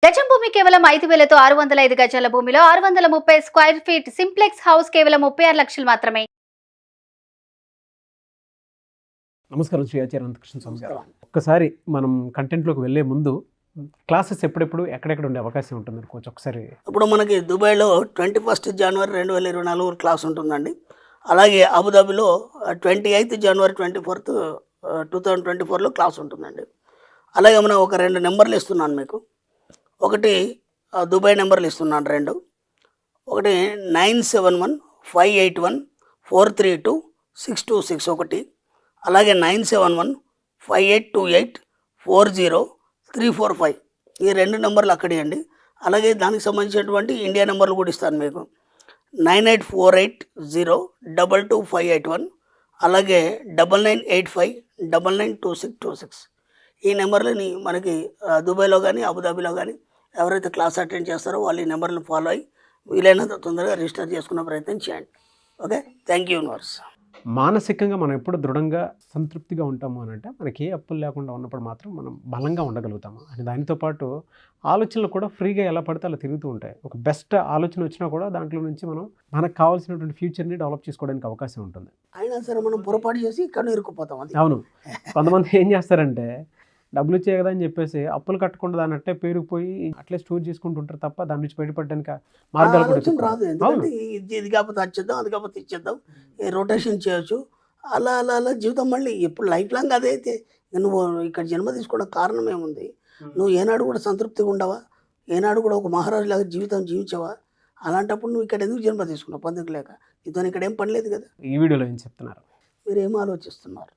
గజం భూమి కేవలం 5,000తో 605 గజాల భూమిలో 630 స్క్వేర్ ఫీట్ సింప్లెక్స్ హౌస్ కేవలం 36 లక్షలు మాత్రమే. నమస్కారం శ్రీ ఆచార్య అనంతకృష్ణ స్వామి గారు. ఒక్కసారి మనం కంటెంట్లోకి వెళ్ళే ముందు క్లాసెస్ ఎప్పుడెప్పుడు ఎక్కడెక్కడ ఉండే అవకాశం ఉంటుంది కొంచెం ఒకసారి. ఇప్పుడు మనకి దుబాయ్లో 21 జనవరి 2024 క్లాస్ ఉంటుందండి. అలాగే అబుదాబిలో 28 జనవరి 2024లో క్లాస్ ఉంటుందండి. అలాగే మనం ఒక 2 నెంబర్లు ఇస్తున్నాను మీకు. ఒకటి దుబాయ్ నెంబర్లు ఇస్తున్నాను 2. ఒకటి 971581432626 ఒకటి, అలాగే 971582840345 ఈ 2 నెంబర్లు అక్కడే అండి. అలాగే దానికి సంబంధించినటువంటి ఇండియా నెంబర్లు కూడా ఇస్తాను మీకు. 9848022581 అలాగే 9985992626 ఈ నెంబర్లని మనకి దుబాయ్లో కానీ అబుదాబిలో కానీ ఎవరైతే క్లాస్ అటెండ్ చేస్తారో వాళ్ళు ఈ నెంబర్లను ఫాలో అయ్యి వీలైనంత తొందరగా రిజిస్టర్ చేసుకునే ప్రయత్నం చేయండి. Okay, thank you universe. మానసికంగా మనం ఎప్పుడు దృఢంగా సంతృప్తిగా ఉంటాము అని అంటే మనకి ఏ అప్పులు లేకుండా ఉన్నప్పుడు మాత్రం మనం బలంగా ఉండగలుగుతాము అని. దానితో పాటు ఆలోచనలు కూడా ఫ్రీగా ఎలా పడితే అలా తిరుగుతూ ఉంటాయి. ఒక బెస్ట్ ఆలోచన వచ్చినా కూడా దాంట్లో నుంచి మనం మనకు కావాల్సినటువంటి ఫ్యూచర్ని డెవలప్ చేసుకోవడానికి అవకాశం ఉంటుంది. అయినా సరే మనం పొరపాటు చేసి ఇక్కడ ఇరుక్కుపోతాం. అది అవును, కొంతమంది ఏం చేస్తారంటే డబ్బులు ఇచ్చే కదా అని చెప్పేసి అప్పులు కట్టకుండా దాన్ని అట్టే పేరుకుపోయి అట్లే స్టోర్ చేసుకుంటుంటారు తప్ప దాని నుంచి బయటపడడానికి మార్గాలు కూడా ఆలోచన రాదు. ఎందుకంటే ఇది కాకపోతే వచ్చేద్దాం, అది కాకపోతే ఇచ్చేద్దాం, రొటేషన్ చేయొచ్చు. అలా అలా అలా జీవితం మళ్ళీ ఎప్పుడు లైఫ్ లాంగ్ అదే అయితే నువ్వు ఇక్కడ జన్మ తీసుకోవడం కారణం ఏముంది? నువ్వు ఏనాడు కూడా సంతృప్తిగా ఉండవా? ఏనాడు కూడా ఒక మహారాజు లాగా జీవితం జీవించవా? అలాంటప్పుడు నువ్వు ఇక్కడ ఎందుకు జన్మ తీసుకున్నావు? పొందక లేక. నీతో ఇక్కడ ఏం పని లేదు కదా. ఈ వీడియోలో ఏం చెప్తున్నారు? మీరు ఏం ఆలోచిస్తున్నారు?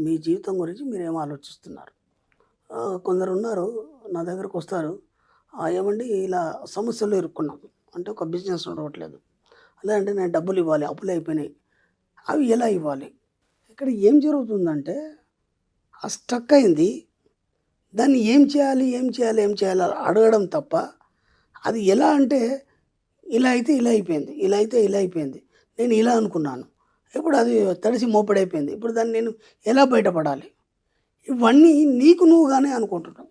మీ జీవితం గురించి మీరు ఏం ఆలోచిస్తున్నారు? కొందరు ఉన్నారు నా దగ్గరకు వస్తారు, ఏమండి ఇలా సమస్యలు ఇరుక్కున్నాం అంటే ఒక బిజినెస్ నడవట్లేదు, అలా అంటే నేను డబ్బులు ఇవ్వాలి, అప్పులు అయిపోయినాయి, అవి ఎలా ఇవ్వాలి? ఇక్కడ ఏం జరుగుతుందంటే ఆ స్టక్ అయింది, దాన్ని ఏం చేయాలి అడగడం తప్ప అది ఎలా అంటే ఇలా అయితే ఇలా అయిపోయింది, ఇలా అయితే ఇలా అయిపోయింది, నేను ఇలా అనుకున్నాను, ఇప్పుడు అది తడిసి మోపడైపోయింది, ఇప్పుడు దాన్ని నేను ఎలా బయటపడాలి? ఇవన్నీ నీకు నువ్వుగానే అనుకుంటున్నావు.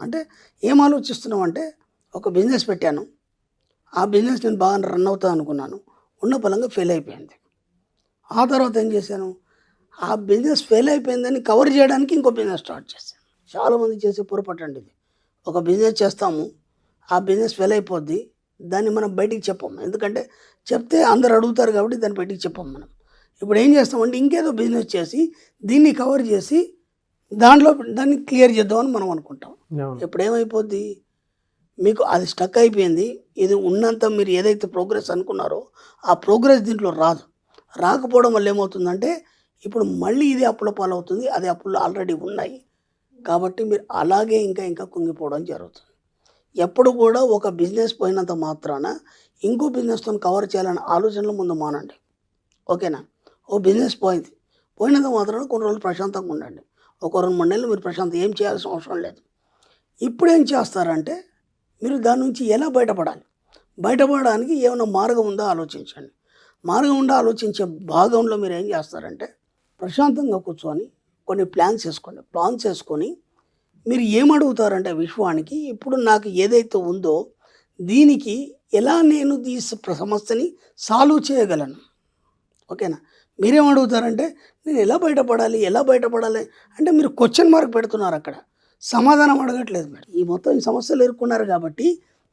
అంటే ఏం ఆలోచిస్తున్నావు అంటే ఒక బిజినెస్ పెట్టాను, ఆ బిజినెస్ నేను బాగా రన్ అవుతా అనుకున్నాను, ఉన్న పలంగా ఫెయిల్ అయిపోయింది. ఆ తర్వాత ఏం చేశాను? ఆ బిజినెస్ ఫెయిల్ అయిపోయిందని కవర్ చేయడానికి ఇంకో బిజినెస్ స్టార్ట్ చేశాను. చాలామంది చేసే పొరపాటు అండి ఇది. ఒక బిజినెస్ చేస్తాము, ఆ బిజినెస్ ఫెయిల్ అయిపోద్ది, దాన్ని మనం బయటికి చెప్పము. ఎందుకంటే చెప్తే అందరు అడుగుతారు కాబట్టి దాన్ని బయటికి చెప్పము మనం. ఇప్పుడు ఏం చేస్తామంటే ఇంకేదో బిజినెస్ చేసి దీన్ని కవర్ చేసి దాన్ని క్లియర్ చేద్దామని మనం అనుకుంటాం. ఇప్పుడు ఏమైపోద్ది? మీకు అది స్టక్ అయిపోయింది. ఇది ఉన్నంత మీరు ఏదైతే ప్రోగ్రెస్ అనుకున్నారో ఆ ప్రోగ్రెస్ దీంట్లో రాకపోవడం వల్ల ఏమవుతుందంటే ఇప్పుడు మళ్ళీ ఇది అప్పుల పాలవుతుంది. అది అప్పులు ఆల్రెడీ ఉన్నాయి కాబట్టి మీరు అలాగే ఇంకా కుంగిపోవడం జరుగుతుంది. ఎప్పుడు కూడా ఒక బిజినెస్ పోయినంత మాత్రాన ఇంకో బిజినెస్తో కవర్ చేయాలనే ఆలోచనలు ముందు మానండి. ఓకేనా? ఓ బిజినెస్ పోయినంత మాత్రాన కొన్ని రోజులు ప్రశాంతంగా ఉండండి. ఒక 2-3 నెలలు మీరు ప్రశాంతం ఏం చేయాల్సిన అవసరం లేదు. ఇప్పుడు ఏం చేస్తారంటే మీరు దాని నుంచి ఎలా బయటపడడానికి ఏమైనా మార్గం ఉందో ఆలోచించండి. మార్గం ఉందో ఆలోచించే భాగంలో మీరు ఏం చేస్తారంటే ప్రశాంతంగా కూర్చొని కొన్ని ప్లాన్స్ వేసుకొని మీరు ఏమడుగుతారంటే విశ్వానికి, ఇప్పుడు నాకు ఏదైతే ఉందో దీనికి ఎలా నేను ఈ సమస్యని సాల్వ్ చేయగలను? ఓకేనా? మీరేమడుగుతారంటే నేను ఎలా బయటపడాలి అంటే మీరు క్వశ్చన్ మార్క్ పెడుతున్నారు, అక్కడ సమాధానం అడగట్లేదు. మేడం ఈ మొత్తం ఈ సమస్యలు ఎదుర్కొన్నారు కాబట్టి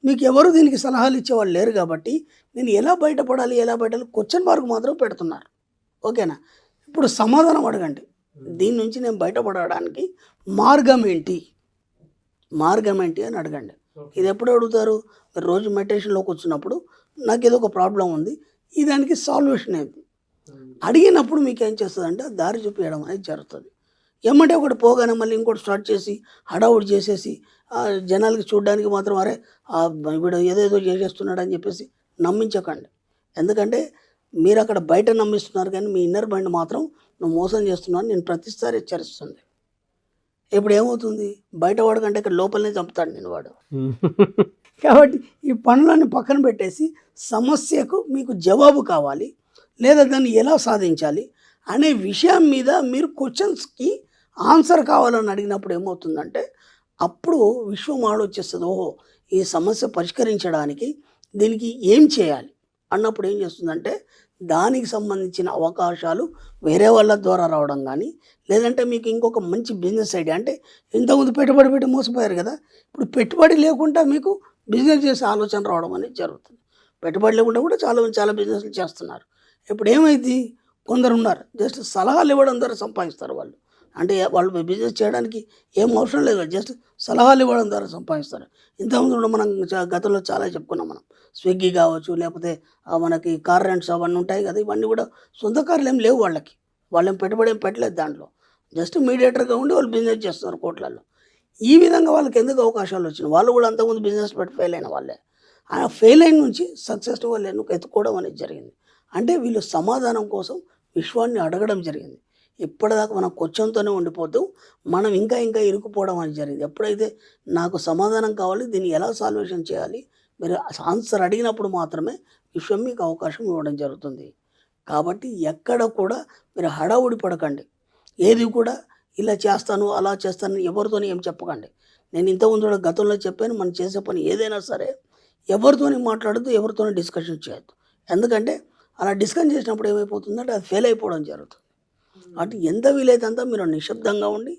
మీకు ఎవరు దీనికి సలహాలు ఇచ్చేవాళ్ళు లేరు కాబట్టి నేను ఎలా బయటపడాలి క్వశ్చన్ మార్క్ మాత్రం పెడుతున్నారు. ఓకేనా? ఇప్పుడు సమాధానం అడగండి. దీని నుంచి నేను బయటపడడానికి మార్గం ఏంటి అని అడగండి. ఇది ఎప్పుడు అడుగుతారు? మీరు రోజు మెడిటేషన్లోకి వచ్చినప్పుడు నాకు ఏదో ఒక ప్రాబ్లం ఉంది, ఈ దానికి సాల్వేషన్ ఏంటి అడిగినప్పుడు మీకు ఏం చేస్తుందంటే దారి చూపించడం అనేది జరుగుతుంది. ఏమంటే ఒకటి పోగానే మళ్ళీ ఇంకోటి స్టార్ట్ చేసి హడావుడి చేసేసి జనాలకి చూడడానికి మాత్రం అరే వీడు ఏదేదో చేసేస్తున్నాడు అని చెప్పేసి నమ్మించకండి. ఎందుకంటే మీరు అక్కడ బయట నమ్మిస్తున్నారు కానీ మీ ఇన్నర్ మైండ్ మాత్రం నువ్వు మోసం చేస్తున్నావు నేను ప్రతిసారి హెచ్చరిస్తుంది. ఇప్పుడు ఏమవుతుంది? బయట వాడు కంటే ఇక్కడ లోపలనే చంపుతాడు నేను వాడు. కాబట్టి ఈ పనులన్నీ పక్కన పెట్టేసి సమస్యకు మీకు జవాబు కావాలి లేదా దాన్ని ఎలా సాధించాలి అనే విషయం మీద మీరు క్వశ్చన్స్కి ఆన్సర్ కావాలని అడిగినప్పుడు ఏమవుతుందంటే అప్పుడు విశ్వం ఆలోచిస్తుంది, ఓహో ఈ సమస్య పరిష్కరించడానికి దీనికి ఏం చేయాలి అన్నప్పుడు ఏం చేస్తుందంటే దానికి సంబంధించిన అవకాశాలు వేరే వాళ్ళ ద్వారా రావడం కానీ, లేదంటే మీకు ఇంకొక మంచి బిజినెస్ ఐడియా, అంటే ఇంతకుముందు పెట్టుబడి పెట్టి మోసపోయారు కదా, ఇప్పుడు పెట్టుబడి లేకుండా మీకు బిజినెస్ చేసే ఆలోచన రావడం అనేది జరుగుతుంది. పెట్టుబడి లేకుండా కూడా చాలా బిజినెస్లు చేస్తున్నారు. ఇప్పుడు ఏమైంది, కొందరు ఉన్నారు జస్ట్ సలహాలు ఇవ్వడం ద్వారా సంపాదిస్తారు వాళ్ళు. అంటే వాళ్ళు బిజినెస్ చేయడానికి ఏం అవసరం లేదు, జస్ట్ సలహాలు ఇవ్వడం ద్వారా సంపాదిస్తారు. ఇంతకుముందు కూడా మనం గతంలో చాలా చెప్పుకున్నాం. మనం స్విగ్గీ కావచ్చు, లేకపోతే మనకి కార్ రెంట్స్ అవన్నీ ఉంటాయి కదా, ఇవన్నీ కూడా సొంత కార్లు ఏం లేవు వాళ్ళకి, వాళ్ళేం పెట్టుబడి ఏం పెట్టలేదు దాంట్లో, జస్ట్ మీడియేటర్గా ఉండి వాళ్ళు బిజినెస్ చేస్తున్నారు కోట్లలో. ఈ విధంగా వాళ్ళకి ఎందుకు అవకాశాలు వచ్చినాయి, వాళ్ళు కూడా అంతకుముందు బిజినెస్ పెట్టి ఫెయిల్ అయిన వాళ్ళే. ఆ ఫెయిల్ అయిన నుంచి సక్సెస్ వాళ్ళు ఎత్తుకోవడం అనేది జరిగింది. అంటే వీళ్ళు సమాధానం కోసం విశ్వాన్ని అడగడం జరిగింది. ఇప్పటిదాకా మనం క్వశ్చన్తోనే ఉండిపోతూ మనం ఇంకా ఇరుక్కుపోవడం అనేది జరిగింది. ఎప్పుడైతే నాకు సమాధానం కావాలి, దీన్ని ఎలా సాల్వేషన్ చేయాలి, మీరు ఆన్సర్ అడిగినప్పుడు మాత్రమే విశ్వం మీకు అవకాశం ఇవ్వడం జరుగుతుంది. కాబట్టి ఎక్కడ కూడా మీరు హడావుడి పడకండి, ఏది కూడా ఇలా చేస్తాను అలా చేస్తాను ఎవరితోని ఏం చెప్పకండి. నేను ఇంతకుముందు కూడా గతంలో చెప్పాను, మనం చేసే పని ఏదైనా సరే ఎవరితోని మాట్లాడద్దు, ఎవరితోని డిస్కషన్ చేయొద్దు. ఎందుకంటే అలా డిస్కషన్ చేసినప్పుడు ఏమైపోతుందంటే అది ఫెయిల్ అయిపోవడం జరుగుతుంది. అటు ఎంత వీలైతే అంత మీరు నిశ్శబ్దంగా ఉండి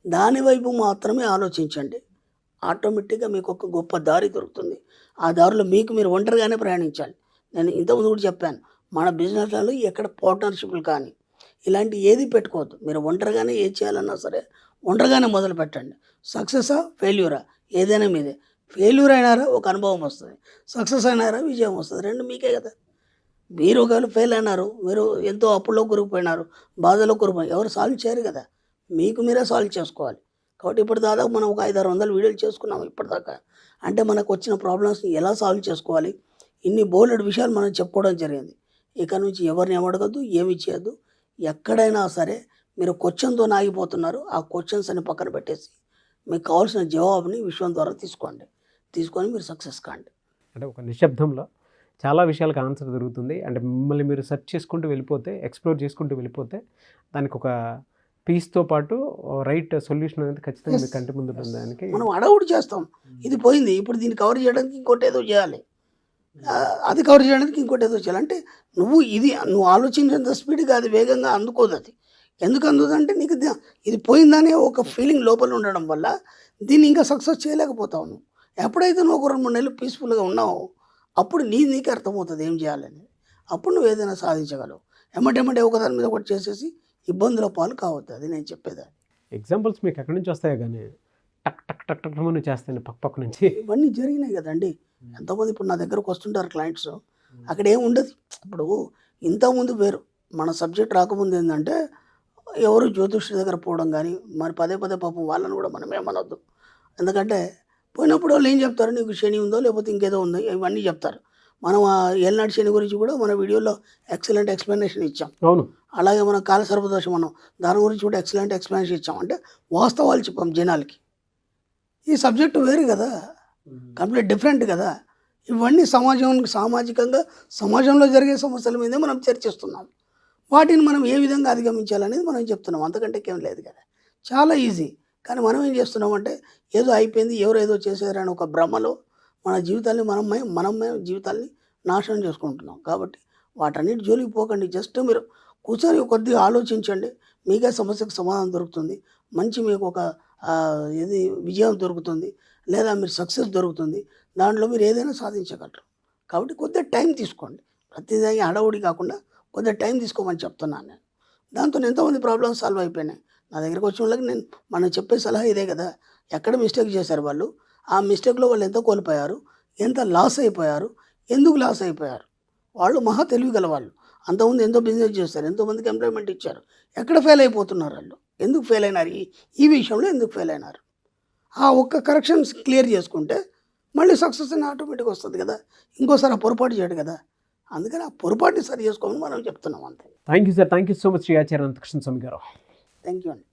దాని వైపు మాత్రమే ఆలోచించండి. ఆటోమేటిక్గా మీకు ఒక గొప్ప దారి దొరుకుతుంది. ఆ దారిలో మీకు మీరు ఒంటరిగానే ప్రయాణించాలి. నేను ఇంతకుముందు కూడా చెప్పాను, మన బిజినెస్లలో ఎక్కడ పార్ట్నర్షిప్లు కానీ ఇలాంటి ఏది పెట్టుకోవద్దు. మీరు ఒంటరిగానే ఏది చేయాలన్నా సరే ఒంటరిగానే మొదలు పెట్టండి. సక్సెసా ఫెయిల్యూరా ఏదైనా మీదే. ఫెయిల్యూర్ అయినారా ఒక అనుభవం వస్తుంది, సక్సెస్ అయినారా విజయం వస్తుంది, రెండు మీకే కదా. మీరు ఒకవేళ ఫెయిల్ అయినారు, మీరు ఎంతో అప్పుల్లో కూరుకుపోయినారు, బాధలో కూరుకుపోయినారు, ఎవరు సాల్వ్ చేయరు కదా, మీకు మీరే సాల్వ్ చేసుకోవాలి. కాబట్టి ఇప్పుడు దాదాపు మనం ఒక 500-600 వీడియోలు చేసుకున్నాము ఇప్పటిదాకా. అంటే మనకు వచ్చిన ప్రాబ్లమ్స్ని ఎలా సాల్వ్ చేసుకోవాలి, ఇన్ని బోలెడు విషయాలు మనం చెప్పుకోవడం జరిగింది. ఇక నుంచి ఎవరిని ఏమడగద్దు, ఏమి చేయొద్దు. ఎక్కడైనా సరే మీరు క్వశ్చన్తో ఆగిపోతున్నారు, ఆ క్వశ్చన్స్ అని పక్కన పెట్టేసి మీకు కావాల్సిన జవాబుని విశ్వం ద్వారా తీసుకొని మీరు సక్సెస్ కాండి. అంటే ఒక నిశ్శబ్దంలో చాలా విషయాలకు ఆన్సర్ దొరుకుతుంది. అంటే మిమ్మల్ని మీరు సెర్చ్ చేసుకుంటూ వెళ్ళిపోతే, ఎక్స్ప్లోర్ చేసుకుంటూ వెళ్ళిపోతే దానికి ఒక పీస్తో పాటు రైట్ సొల్యూషన్ అనేది ఖచ్చితంగా మీ కంటి ముందు ఉండడానికి. మనం అడవుడు చేస్తాం, ఇది పోయింది, ఇప్పుడు దీన్ని కవర్ చేయడానికి ఇంకోటి ఏదో చేయాలి, అది కవర్ చేయడానికి ఇంకోటి ఏదో చేయాలి. అంటే నువ్వు ఆలోచించేంత స్పీడ్గా అది వేగంగా అందుకోదు. అది ఎందుకు అందుతుందంటే నీకు ఇది పోయిందనే ఒక ఫీలింగ్ లోపల ఉండడం వల్ల దీన్ని ఇంకా సక్సెస్ చేయలేకపోతావు. నువ్వు ఎప్పుడైతే నువ్వు ఒక 2-3 నెలలు పీస్ఫుల్గా ఉన్నావో అప్పుడు నీకే అర్థమవుతుంది ఏం చేయాలని. అప్పుడు నువ్వు ఏదైనా సాధించగలవు. ఎమ్మటెమ్మటే ఒకదాని మీద ఒకటి చేసేసి ఇబ్బందుల పాలు కావద్దు. అది నేను చెప్పేదాన్ని. ఎగ్జాంపుల్స్ మీకు ఎక్కడి నుంచి వస్తాయో కానీ టక్ టక్ టక్ టక్ అని చేస్తాను పక్క నుంచి. ఇవన్నీ జరిగినాయి కదండి. ఎంతోమంది ఇప్పుడు నా దగ్గరకు వస్తుంటారు క్లయింట్స్, అక్కడ ఏం ఉండదు. ఇప్పుడు ఇంతకుముందు వేరు, మన సబ్జెక్ట్ రాకముందు ఏంటంటే ఎవరు జ్యోతిష్యుడి దగ్గర పోవడం కానీ, మరి పదే పాపం వాళ్ళని కూడా మనం ఏమనొద్దు. ఎందుకంటే పోయినప్పుడు వాళ్ళు ఏం చెప్తారు, నీకు శని ఉందో లేకపోతే ఇంకేదో ఉందో ఇవన్నీ చెప్తారు. మనం ఏళ్ళనాటి శని గురించి కూడా మన వీడియోలో ఎక్సలెంట్ ఎక్స్ప్లెనేషన్ ఇచ్చాం. అవును. అలాగే మనం కాల సర్పదోషం మనం దాని గురించి కూడా ఎక్సలెంట్ ఎక్స్ప్లెనేషన్ ఇచ్చాం. అంటే వాస్తవాలు చెప్పాం జనాలకి. ఈ సబ్జెక్టు వేరు కదా, కంప్లీట్ డిఫరెంట్ కదా. ఇవన్నీ సామాజికంగా సమాజంలో జరిగే సమస్యల మీదే మనం చర్చిస్తున్నాం. వాటిని మనం ఏ విధంగా అధిగమించాలనేది మనం చెప్తున్నాం. అంతకంటే ఏం లేదు కదా, చాలా ఈజీ. కానీ మనం ఏం చేస్తున్నామంటే ఏదో అయిపోయింది, ఎవరు ఏదో చేశారని ఒక భ్రమలో మన జీవితాన్ని మనమే జీవితాన్ని నాశనం చేసుకుంటున్నాం. కాబట్టి వాటన్నిటి జోలికి పోకండి. జస్ట్ మీరు కూర్చొని కొద్దిగా ఆలోచించండి, మీకే సమస్యకు సమాధానం దొరుకుతుంది. మంచి మీకు ఒక విజయం దొరుకుతుంది, లేదా మీరు సక్సెస్ దొరుకుతుంది. దాంట్లో మీరు ఏదైనా సాధించగలరు. కాబట్టి కొద్దిగా టైం తీసుకోండి. ప్రతిదానికి హడావుడి కాకుండా కొద్దిగా టైం తీసుకోమని చెప్తున్నాను నేను. దాంతో ఎంతోమంది ప్రాబ్లమ్స్ సాల్వ్ అయిపోయినాయి. నా దగ్గరికి వచ్చిన వాళ్ళకి మనం చెప్పే సలహా ఇదే కదా. ఎక్కడ మిస్టేక్ చేశారు వాళ్ళు, ఆ మిస్టేక్లో వాళ్ళు ఎంత కోల్పోయారు, ఎంత లాస్ అయిపోయారు, ఎందుకు లాస్ అయిపోయారు. వాళ్ళు మహా తెలివి గల వాళ్ళు. అంతకుముందు ఎంతో బిజినెస్ చేస్తారు, ఎంతోమందికి ఎంప్లాయ్మెంట్ ఇచ్చారు. ఎక్కడ ఫెయిల్ అయిపోతున్నారు వాళ్ళు, ఎందుకు ఫెయిల్ అయినారు, ఈ విషయంలో ఎందుకు ఫెయిల్ అయినారు. ఆ ఒక్క కరెక్షన్స్ క్లియర్ చేసుకుంటే మళ్ళీ సక్సెస్ అని ఆటోమేటిక్గా వస్తుంది కదా. ఇంకోసారి ఆ పొరపాటు చేయడు కదా. అందుకని ఆ పొరపాటుని సరి చేసుకోమని మనం చెప్తున్నాం అంతే. Thank you sir, thank you so much Shri Acharya Anantakrishna Swami గారు. థ్యాంక్ యూ అండి.